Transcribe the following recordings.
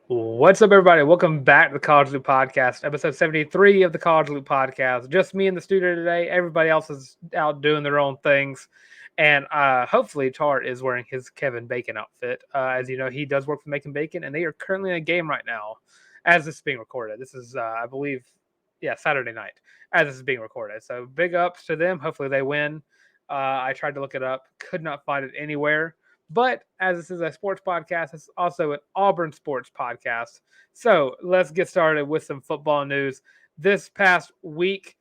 What's up, everybody? Welcome back to the College Loop Podcast, episode 73 of the College Loop Podcast. Just me in the studio today. Everybody else is out doing their own things. And hopefully, Tart is wearing his Kevin Bacon outfit. As you know, he does work for Making Bacon, and they are currently in a game right now as this is being recorded. This is, I believe, Saturday night as this is being recorded. So big ups to them. Hopefully, they win. I tried to look it up, could not find it anywhere. But as this is a sports podcast, it's also an Auburn sports podcast. So let's get started with some football news. This past week,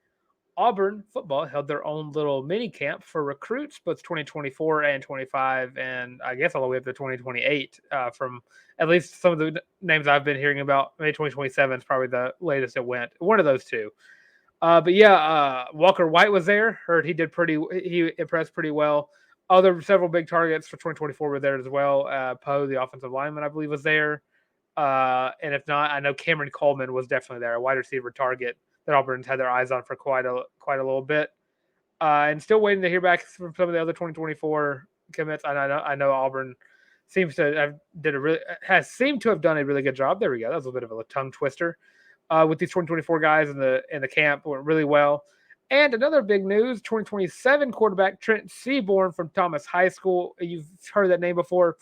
Auburn football held their own little mini camp for recruits, both 2024 and 25, and I guess all the way up to 2028. From at least some of the names I've been hearing about, maybe 2027 is probably the latest it went. One of those two. Walker White was there. Heard he impressed pretty well. Other several big targets for 2024 were there as well. Poe, the offensive lineman, I believe, was there. And if not, I know Cameron Coleman was definitely there, a wide receiver target that Auburn's had their eyes on for quite a little bit. And still waiting to hear back from some of the other 2024 commits. I know Auburn has seemed to have done a really good job. There we go. That was a bit of a tongue twister. With these 2024 guys in the camp went really well. And another big news: 2027 quarterback Trent Seaborn from Thomas High School. You've heard that name before.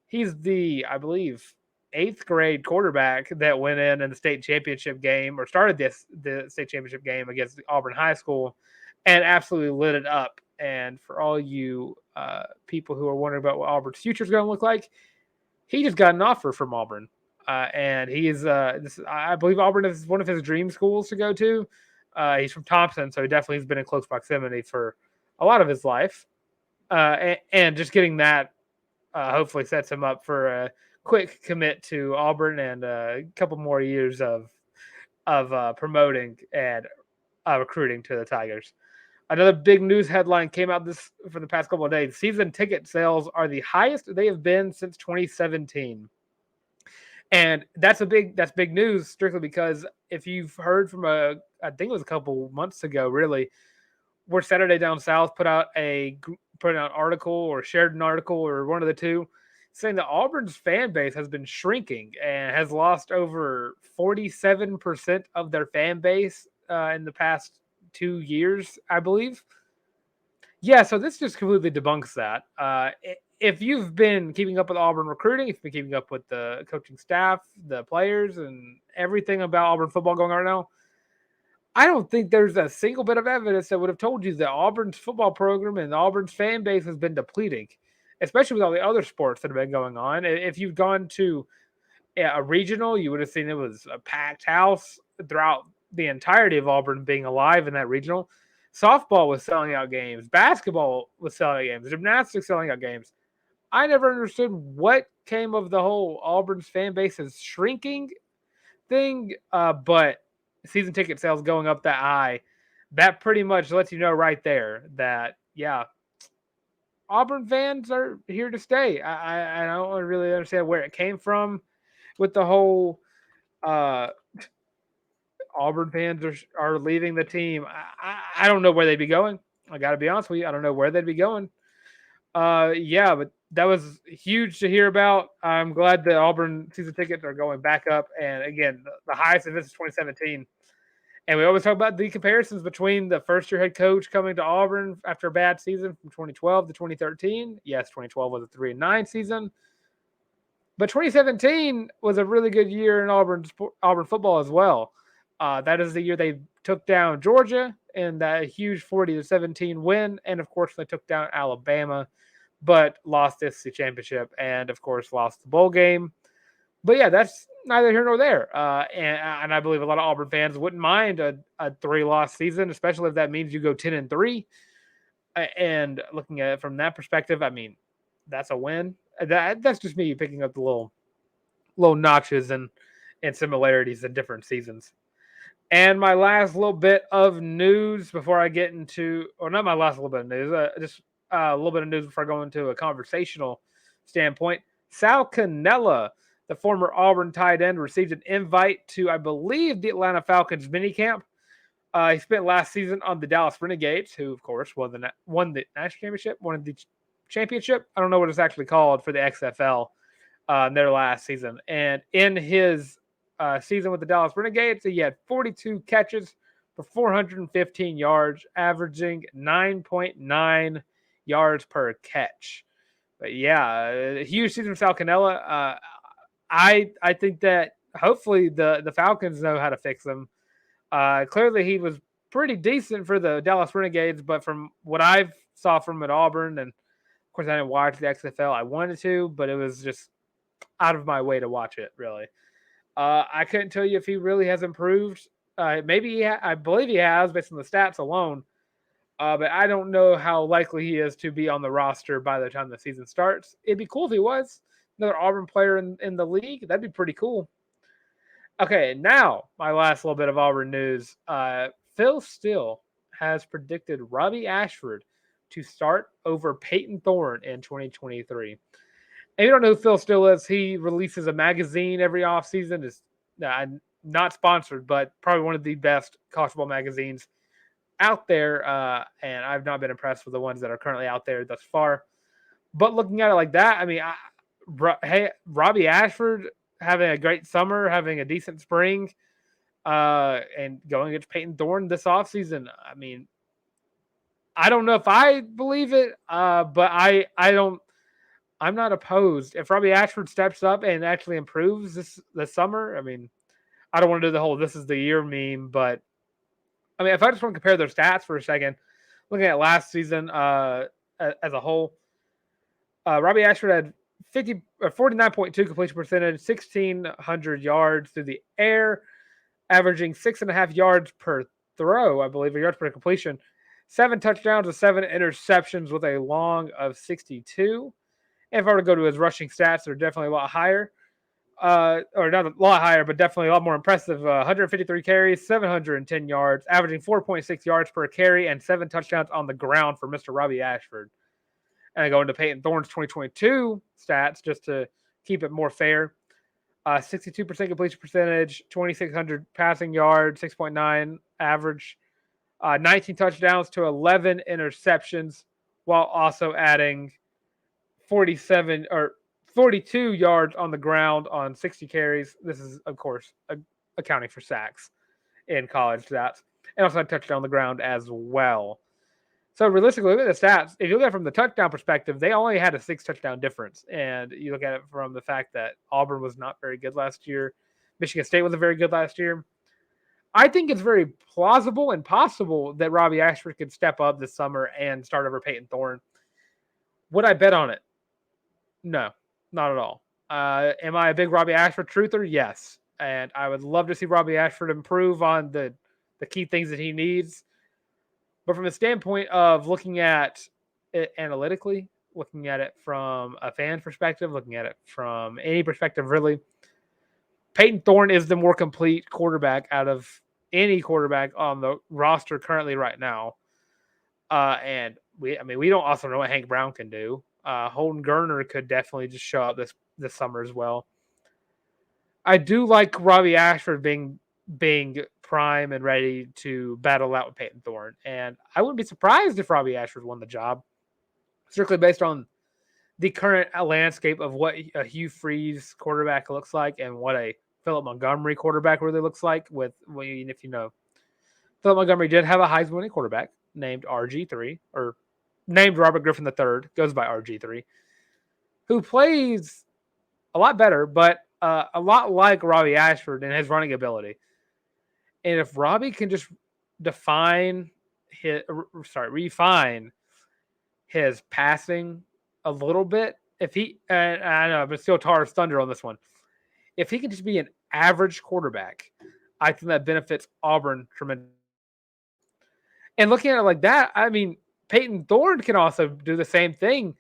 He's I believe, eighth grade quarterback that went in the state championship game or started the state championship game against Auburn High School, and absolutely lit it up. And for all you people who are wondering about what Auburn's future is going to look like, he just got an offer from Auburn. And he is, I believe Auburn is one of his dream schools to go to. He's from Thompson, so he definitely has been in close proximity for a lot of his life. And just getting that hopefully sets him up for a quick commit to Auburn and a couple more years of promoting and recruiting to the Tigers. Another big news headline came out for the past couple of days. Season ticket sales are the highest they have been since 2017. And that's big news strictly because if you've heard from I think it was a couple months ago, really, where Saturday Down South put out an article or shared an article or one of the two, saying that Auburn's fan base has been shrinking and has lost over 47% of their fan base in the past 2 years, I believe. Yeah, so this just completely debunks that. If you've been keeping up with Auburn recruiting, if you've been keeping up with the coaching staff, the players, and everything about Auburn football going on right now, I don't think there's a single bit of evidence that would have told you that Auburn's football program and Auburn's fan base has been depleting, especially with all the other sports that have been going on. If you've gone to a regional, you would have seen it was a packed house throughout the entirety of Auburn being alive in that regional. Softball was selling out games. Basketball was selling out games. Gymnastics selling out games. I never understood what came of the whole Auburn's fan base is shrinking thing, but season ticket sales going up that high, that pretty much lets you know right there that, yeah, Auburn fans are here to stay. I don't really understand where it came from with the whole uh, Auburn fans are leaving the team. I don't know where they'd be going. I got to be honest with you. I don't know where they'd be going. But that was huge to hear about. I'm glad the Auburn season tickets are going back up. And again, the highest of this is 2017. And we always talk about the comparisons between the first-year head coach coming to Auburn after a bad season from 2012 to 2013. Yes, 2012 was a 3-9 season. But 2017 was a really good year in Auburn football as well. That is the year they took down Georgia in that huge 40-17 win, and of course they took down Alabama, but lost the SEC championship, and of course lost the bowl game. But yeah, that's neither here nor there. And I believe a lot of Auburn fans wouldn't mind a 3-loss season, especially if that means you go 10-3. And looking at it from that perspective, I mean, that's a win. That's just me picking up the little notches and similarities in different seasons. And my last little bit of news before I get into, or not my last little bit of news, just a little bit of news before I go into a conversational standpoint. Sal Cannella, the former Auburn tight end, received an invite to, I believe, the Atlanta Falcons minicamp. He spent last season on the Dallas Renegades, who, of course, won the national championship, won the championship. I don't know what it's actually called for the XFL. in their last season. And in his season with the Dallas Renegades, he had 42 catches for 415 yards, averaging 9.9 yards per catch. But yeah, a huge season for Sal Cannella. I think that hopefully the Falcons know how to fix him. Clearly, he was pretty decent for the Dallas Renegades, but from what I saw from at Auburn, and of course I didn't watch the XFL. I wanted to, but it was just out of my way to watch it. Really, I couldn't tell you if he really has improved. Maybe I believe he has based on the stats alone. But I don't know how likely he is to be on the roster by the time the season starts. It'd be cool if he was another Auburn player in the league. That'd be pretty cool. Okay, now my last little bit of Auburn news. Phil Steele has predicted Robby Ashford to start over Peyton Thorne in 2023. And you don't know who Phil Steele is. He releases a magazine every offseason. It's not sponsored, but probably one of the best college football magazines out there. And I've not been impressed with the ones that are currently out there thus far. But looking at it like that, I mean, Robby Ashford having a great summer, having a decent spring, and going against Peyton Thorne this offseason. I mean, I don't know if I believe it, but I'm not opposed. If Robby Ashford steps up and actually improves this summer, I mean, I don't want to do the whole "this is the year" meme, but I mean, if I just want to compare their stats for a second, looking at last season as a whole, Robby Ashford had 49.2 completion percentage, 1,600 yards through the air, averaging 6.5 yards per throw, I believe, or yards per completion, 7 touchdowns with 7 interceptions with a long of 62. And if I were to go to his rushing stats, they're definitely a lot higher. Or not a lot higher, but definitely a lot more impressive. 153 carries, 710 yards, averaging 4.6 yards per carry, and 7 touchdowns on the ground for Mr. Robby Ashford. And I go into Peyton Thorne's 2022 stats just to keep it more fair. 62% completion percentage, 2,600 passing yards, 6.9 average, 19 touchdowns to 11 interceptions, while also adding 47 or 42 yards on the ground on 60 carries. This is, of course, accounting for sacks in college stats. And also had touchdown on the ground as well. So realistically, look at the stats. If you look at it from the touchdown perspective, they only had a 6 touchdown difference. And you look at it from the fact that Auburn was not very good last year. Michigan State wasn't very good last year. I think it's very plausible and possible that Robby Ashford could step up this summer and start over Peyton Thorne. Would I bet on it? No, not at all. Am I a big Robby Ashford truther? Yes. And I would love to see Robby Ashford improve on the key things that he needs. But from the standpoint of looking at it analytically, looking at it from a fan perspective, looking at it from any perspective, really, Peyton Thorne is the more complete quarterback out of any quarterback on the roster currently right now. And we don't also know what Hank Brown can do. Holden Geriner could definitely just show up this summer as well. I do like Robby Ashford being prime and ready to battle out with Peyton Thorne. And I wouldn't be surprised if Robby Ashford won the job, strictly based on the current landscape of what a Hugh Freeze quarterback looks like and what a Philip Montgomery quarterback really looks like. If you know, Philip Montgomery did have a Heisman winning quarterback named RG3, or named Robert Griffin III, goes by RG3, who plays a lot better, but a lot like Robby Ashford in his running ability. And if Robby can just refine his passing a little bit, if he, and I know, but still Tar's thunder on this one. If he can just be an average quarterback, I think that benefits Auburn tremendously. And looking at it like that, I mean, Peyton Thorne can also do the same thing.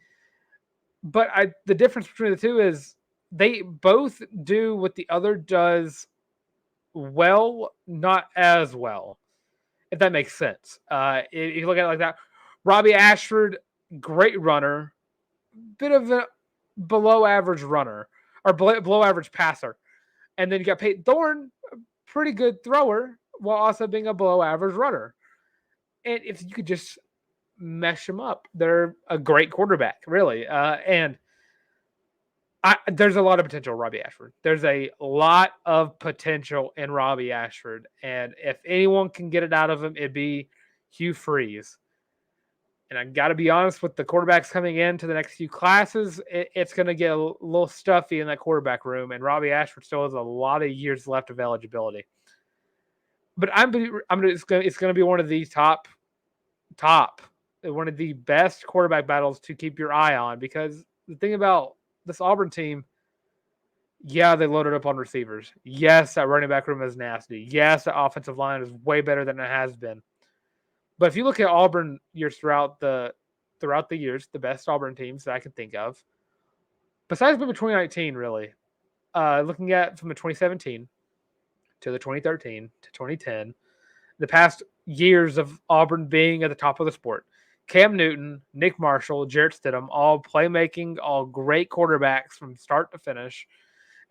But the difference between the two is they both do what the other does well, not as well, if that makes sense. If you look at it like that, Robby Ashford, great runner, bit of a below average runner or below average passer. And then you got Peyton Thorne, pretty good thrower, while also being a below average runner. And if you could just mesh them up, they're a great quarterback, really. And There's a lot of potential in Robby Ashford. There's a lot of potential in Robby Ashford. And if anyone can get it out of him, it'd be Hugh Freeze. And I got to be honest, with the quarterbacks coming into the next few classes, it's going to get a little stuffy in that quarterback room. And Robby Ashford still has a lot of years left of eligibility. But it's going to be one of the top, one of the best quarterback battles to keep your eye on. Because the thing about this Auburn team, yeah, they loaded up on receivers. Yes, that running back room is nasty. Yes, the offensive line is way better than it has been. But if you look at Auburn years throughout the years, the best Auburn teams that I can think of, besides maybe 2019, really, looking at from the 2017 to the 2013 to 2010, the past years of Auburn being at the top of the sport, Cam Newton, Nick Marshall, Jarrett Stidham, all playmaking, all great quarterbacks from start to finish.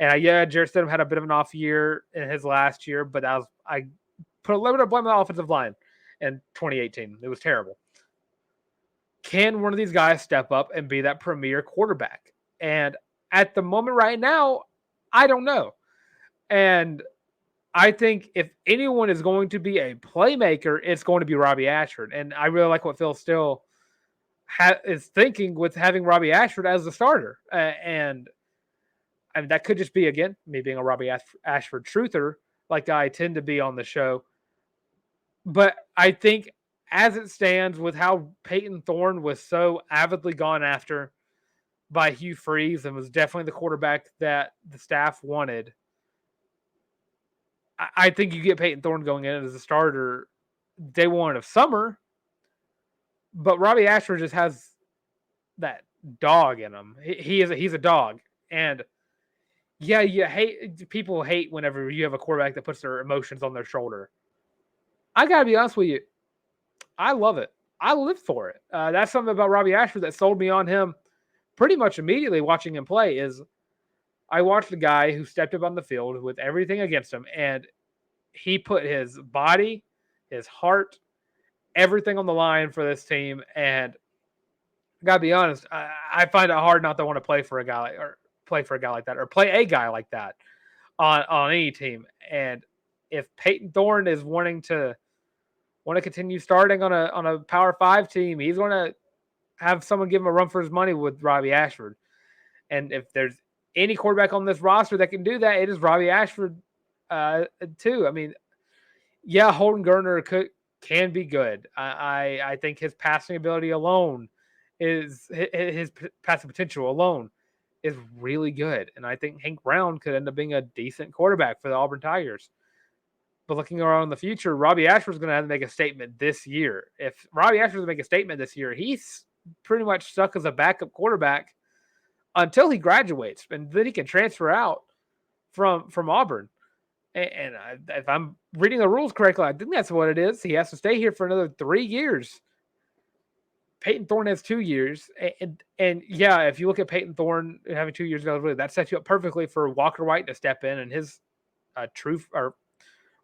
And Jarrett Stidham had a bit of an off year in his last year, but I put a little bit of blame on the offensive line in 2018. It was terrible. Can one of these guys step up and be that premier quarterback? And at the moment right now, I don't know. And I think if anyone is going to be a playmaker, it's going to be Robby Ashford. And I really like what Phil Steele is thinking with having Robby Ashford as the starter. And I mean, that could just be, again, me being a Robby Ashford truther, like I tend to be on the show. But I think as it stands, with how Peyton Thorne was so avidly gone after by Hugh Freeze and was definitely the quarterback that the staff wanted, I think you get Peyton Thorne going in as a starter day one of summer. But Robby Ashford just has that dog in him. He's a dog. And yeah, people hate whenever you have a quarterback that puts their emotions on their shoulder. I gotta be honest with you, I love it. I live for it. That's something about Robby Ashford that sold me on him pretty much immediately watching him play. Is I watched a guy who stepped up on the field with everything against him, and he put his body, his heart, everything on the line for this team. And I gotta be honest, I find it hard not to want to play for a guy like that, or play a guy like that on any team. And if Peyton Thorne is wanting to continue starting on a Power 5 team, he's going to have someone give him a run for his money with Robby Ashford. And if there's any quarterback on this roster that can do that, it is Robby Ashford too. I mean, yeah, Holden Geriner can be good. I think his passing ability alone is his passing potential alone is really good. And I think Hank Brown could end up being a decent quarterback for the Auburn Tigers. But looking around the future, Robby Ashford's going to have to make a statement this year. If Robby Ashford's going to make a statement this year, he's pretty much stuck as a backup quarterback until he graduates, and then he can transfer out from Auburn. And if I'm reading the rules correctly, I think that's what it is. He has to stay here for another 3 years. Peyton Thorne has 2 years. And yeah, if you look at Peyton Thorne having 2 years ago, that sets you up perfectly for Walker White to step in and his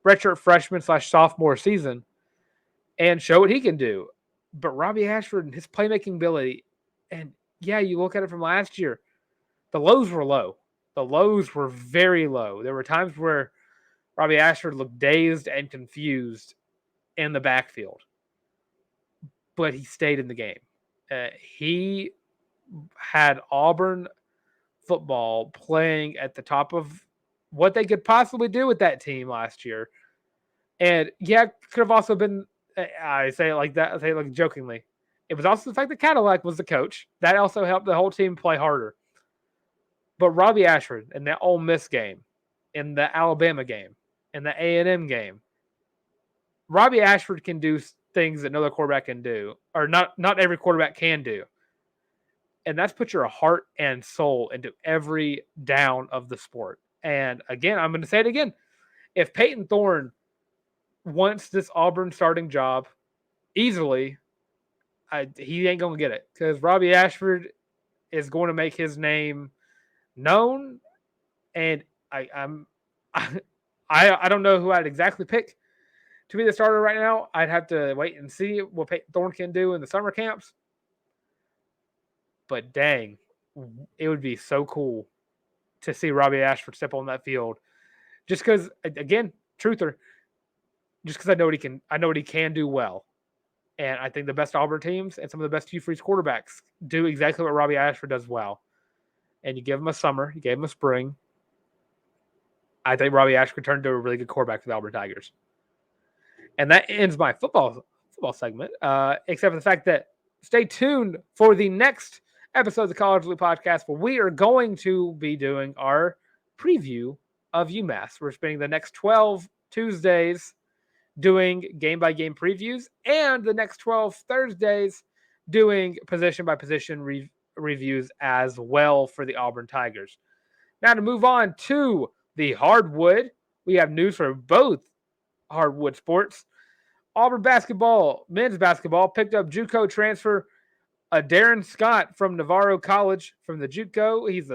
redshirt freshman / sophomore season and show what he can do. But Robby Ashford and his playmaking ability, and yeah, you look at it from last year, the lows were low. The lows were very low. There were times where Robby Ashford looked dazed and confused in the backfield, but he stayed in the game. He had Auburn football playing at the top of what they could possibly do with that team last year. And yeah, it could have also been, I say it like that, I say it like jokingly, it was also the fact that Cadillac was the coach. That also helped the whole team play harder. But Robby Ashford in that Ole Miss game, in the Alabama game, in the A&M game, Robby Ashford can do things that no other quarterback can do, or not every quarterback can do. And that's put your heart and soul into every down of the sport. And again, I'm going to say it again. If Peyton Thorne wants this Auburn starting job easily, he ain't going to get it, because Robby Ashford is going to make his name known. And I don't know who I'd exactly pick to be the starter right now. I'd have to wait and see what Peyton Thorne can do in the summer camps. But dang, it would be so cool to see Robby Ashford step on that field. Just because, again, truther, just because I know what he can do well. And I think the best Auburn teams and some of the best Hugh Freeze quarterbacks do exactly what Robby Ashford does well. And you give him a summer, you gave him a spring. I think Robby Ashford turned into a really good quarterback for the Auburn Tigers. And that ends my football segment, except for the fact that stay tuned for the next episode of the College Loop podcast, where we are going to be doing our preview of UMass. We're spending the next 12 Tuesdays doing game-by-game previews, and the next 12 Thursdays doing position-by-position reviews as well for the Auburn Tigers. Now to move on to the hardwood, we have news for both hardwood sports. Auburn basketball, men's basketball, picked up JUCO transfer Addarin Scott from Navarro College from the JUCO. He's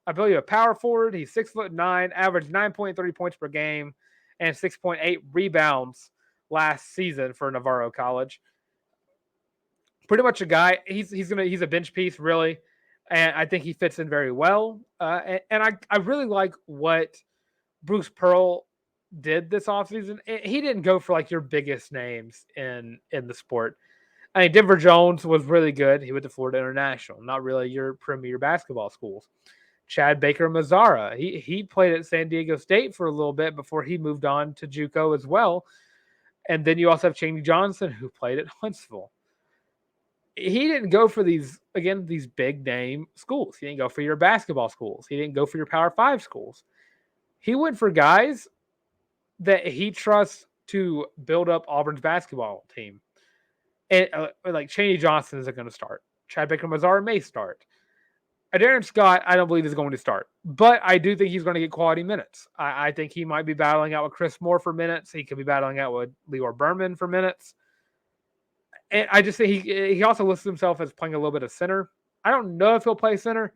I believe a power forward. He's 6'9", averaged 9.3 points per game and 6.8 rebounds last season for Navarro College. Pretty much a guy. He's a bench piece, really, and I think he fits in very well. And I really like what Bruce Pearl did this offseason. He didn't go for like your biggest names in the sport. I mean, Denver Jones was really good. He went to Florida International, not really your premier basketball schools. Chad Baker-Mazara, he played at San Diego State for a little bit before he moved on to JUCO as well. And then you also have Chaney Johnson, who played at Huntsville. He didn't go for these big name schools. He didn't go for your basketball schools. He didn't go for your Power 5 schools. He went for guys that he trusts to build up Auburn's basketball team. And like Chaney Johnson isn't going to start. Chad Baker-Mazara may start. Addarin Scott, I don't believe is going to start, but I do think he's going to get quality minutes. I think he might be battling out with Chris Moore for minutes. He could be battling out with Leor Berman for minutes. And I just think he also lists himself as playing a little bit of center. I don't know if he'll play center.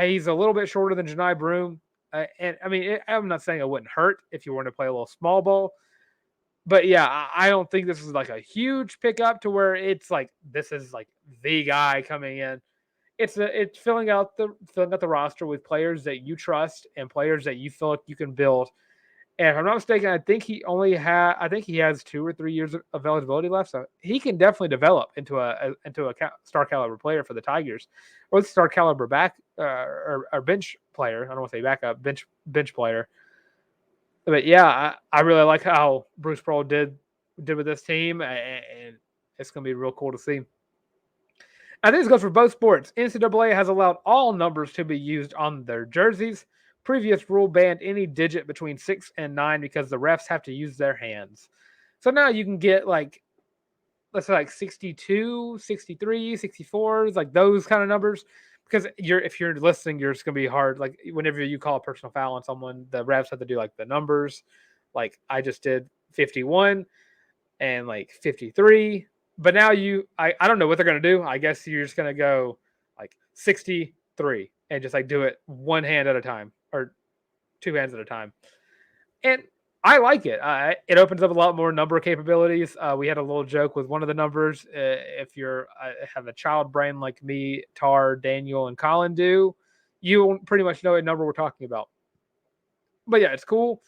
He's a little bit shorter than Janai Broome. And I mean, I'm not saying it wouldn't hurt if you wanted to play a little small ball. But yeah, I don't think this is like a huge pickup to where it's like this is like the guy coming in. It's filling out the roster with players that you trust and players that you feel like you can build. And if I'm not mistaken, I think he has 2 or 3 years of eligibility left, so he can definitely develop into a star caliber player for the Tigers, or the star caliber back or bench player. I don't want to say backup, bench player. But yeah, I really like how Bruce Pearl did with this team, and it's going to be real cool to see. I think this goes for both sports. NCAA has allowed all numbers to be used on their jerseys. Previous rule banned any digit between 6 and 9 because the refs have to use their hands. So now you can get like, let's say like 62, 63, 64, like those kind of numbers. Because if you're listening, you're just going to be hard. Like whenever you call a personal foul on someone, the refs have to do like the numbers. Like I just did 51 and like 53. But now I don't know what they're going to do. I guess you're just going to go like 63 and just like do it one hand at a time or 2 hands at a time. And I like it. It opens up a lot more number capabilities. We had a little joke with one of the numbers. If you're have a child brain like me, Tar, Daniel, and Colin do, you pretty much know what number we're talking about. But yeah, it's cool.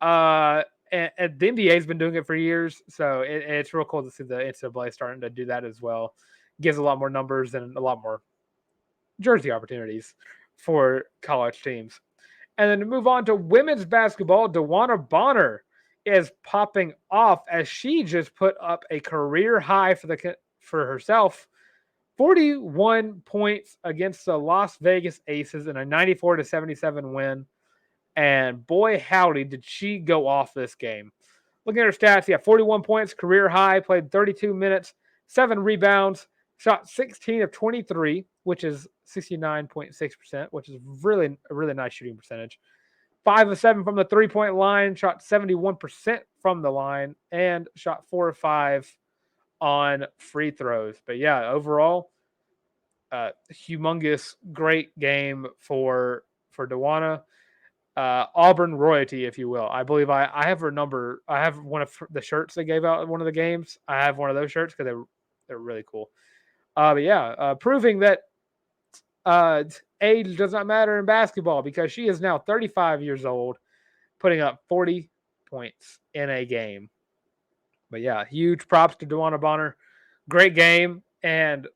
And the NBA has been doing it for years, so it's real cool to see the NCAA starting to do that as well. Gives a lot more numbers and a lot more jersey opportunities for college teams. And then to move on to women's basketball, DeWanna Bonner is popping off as she just put up a career high for herself. 41 points against the Las Vegas Aces in a 94-77 win. And boy, howdy, did she go off this game. Looking at her stats, 41 points, career high, played 32 minutes, 7 rebounds, shot 16 of 23, which is 69.6%, which is really a really nice shooting percentage. 5 of 7 from the three-point line, shot 71% from the line, and shot 4 of 5 on free throws. But yeah, overall, humongous, great game for DeWanna. Auburn royalty, if you will. I believe I have her number. I have one of the shirts they gave out at one of the games. I have one of those shirts because they're really cool. But yeah, proving that age does not matter in basketball because she is now 35 years old, putting up 40 points in a game. But yeah, huge props to DeWanna Bonner. Great game and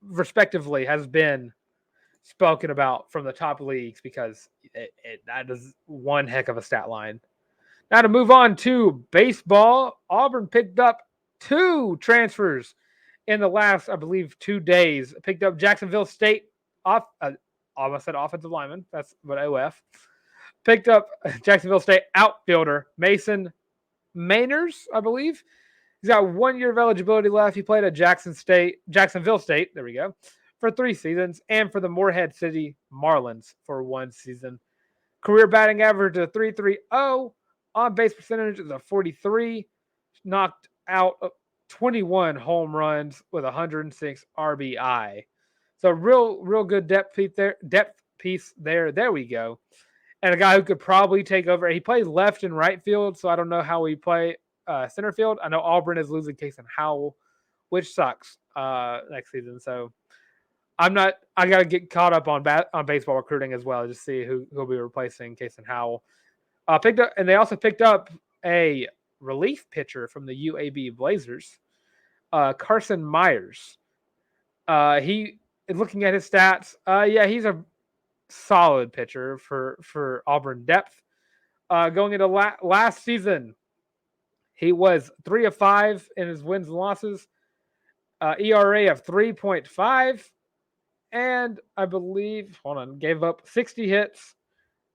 respectively has been spoken about from the top leagues because that is one heck of a stat line. Now to move on to baseball, Auburn picked up 2 transfers in the last, I believe, 2 days. Picked up Jacksonville State almost said offensive lineman. That's what OF. Picked up Jacksonville State outfielder Mason Mainers, I believe. He's got 1 year of eligibility left. He played at Jacksonville State, there we go, for 3 seasons, and for the Morehead City Marlins for 1 season. Career batting average of 3.30. On base percentage is a 43. Knocked out 21 home runs with 106 RBI. So real good depth piece there. There we go. And a guy who could probably take over. He plays left and right field, so I don't know how he play center field. I know Auburn is losing Kason Howell, which sucks next season. So I got to get caught up on baseball recruiting as well, just see who will be replacing Kason Howell. They also picked up a relief pitcher from the UAB Blazers, Carson Myers. He looking at his stats, he's a solid pitcher for Auburn depth. Going into last season, he was 3 of 5 in his wins and losses, ERA of 3.5, and I believe gave up 60 hits,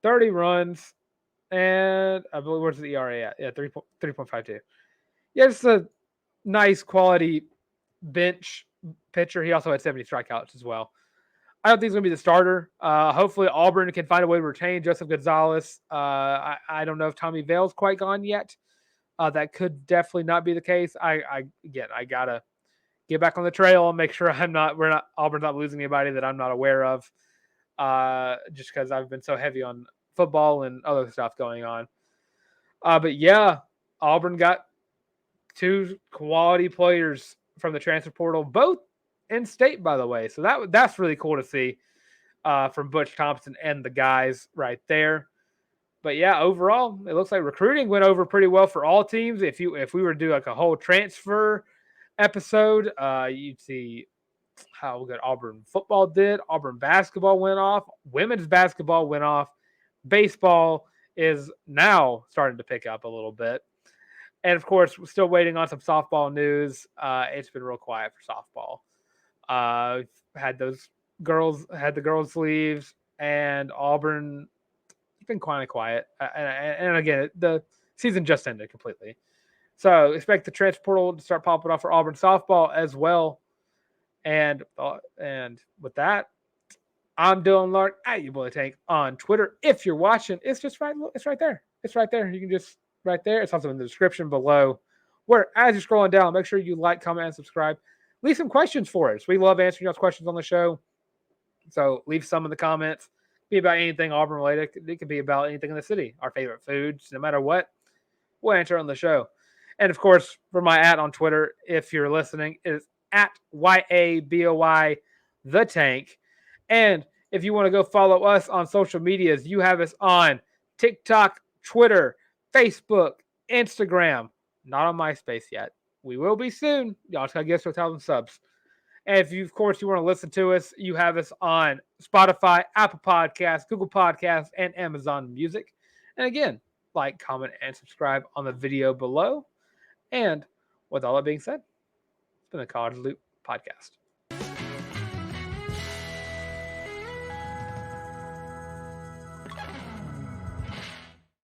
30 runs, and I believe where's the ERA at? Yeah, 3.52. Yeah, it's a nice quality bench pitcher. He also had 70 strikeouts as well. I don't think he's going to be the starter. Hopefully Auburn can find a way to retain Joseph Gonzalez. I don't know if Tommy Vale's quite gone yet. That could definitely not be the case. I gotta get back on the trail and make sure Auburn's not losing anybody that I'm not aware of. Just because I've been so heavy on football and other stuff going on. But yeah, Auburn got 2 quality players from the transfer portal, both in state, by the way. So that's really cool to see from Butch Thompson and the guys right there. But yeah, overall, it looks like recruiting went over pretty well for all teams. If we were to do like a whole transfer episode, you'd see how good Auburn football did. Auburn basketball went off. Women's basketball went off. Baseball is now starting to pick up a little bit. And of course, we're still waiting on some softball news. It's been real quiet for softball. Had the girls' leaves, and Auburn been kind of quiet. And again, the season just ended completely. So expect the transfer portal to start popping off for Auburn softball as well. And with that, I'm Dylan Larck at You Boy Tank on Twitter. If you're watching, it's right there. It's right there. You can just right there. It's also in the description below. Where as you're scrolling down, make sure you like, comment, and subscribe. Leave some questions for us. We love answering y'all's questions on the show. So leave some in the comments. Be about anything Auburn related. It could be about anything in the city. Our favorite foods, no matter what, we'll answer on the show. And of course, for my @ on Twitter, if you're listening, is at YABOY the Tank. And if you want to go follow us on social medias, you have us on TikTok, Twitter, Facebook, Instagram. Not on MySpace yet. We will be soon. Y'all just gotta get us to 1,000 subs. And if you, of course, you want to listen to us, you have us on Spotify, Apple Podcasts, Google Podcasts, and Amazon Music. And again, like, comment, and subscribe on the video below. And with all that being said, it's been the College Loop Podcast.